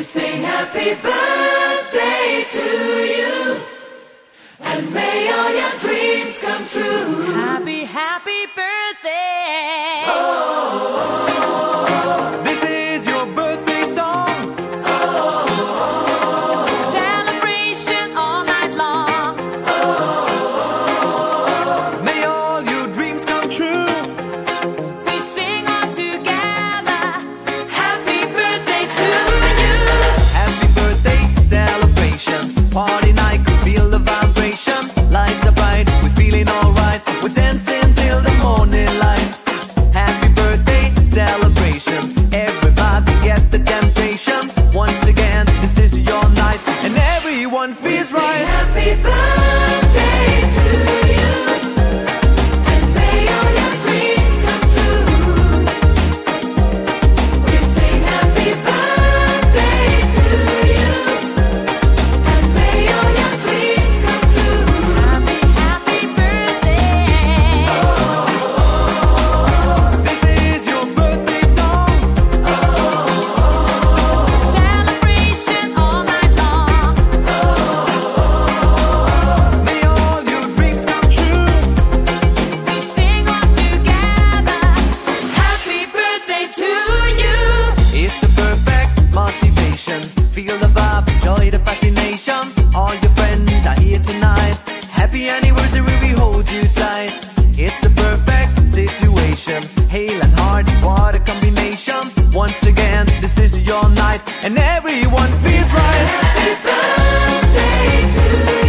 sing happy birthday to you, and may all your dreams come true. Happy, happy birthday. This is your birthday song. Celebration all night long. May all your dreams come true. We sing all together. Happy birthday to you. Happy birthday celebration. Party night, could feel the vibration. Lights are bright, we're feeling alright. We're dancing till the morning light. Happy birthday celebration. Everybody get the temptation. Once again, this is your night, and everyone feels Sing right. happy birthday to you, and may all your dreams come true. We sing happy birthday to you, and may all your dreams come true. Happy, happy birthday. This is your birthday song. Celebration all night long. May all your dreams come true. We sing all together. Happy birthday to you. It's a perfect motivation. Feel the vibe, enjoy the fascination. All your friends are here tonight. Happy anniversary, we hold you tight. It's a perfect situation. Hale and Hardy, what a combination. Once again, this is your night, and everyone feels right. Happy birthday to you.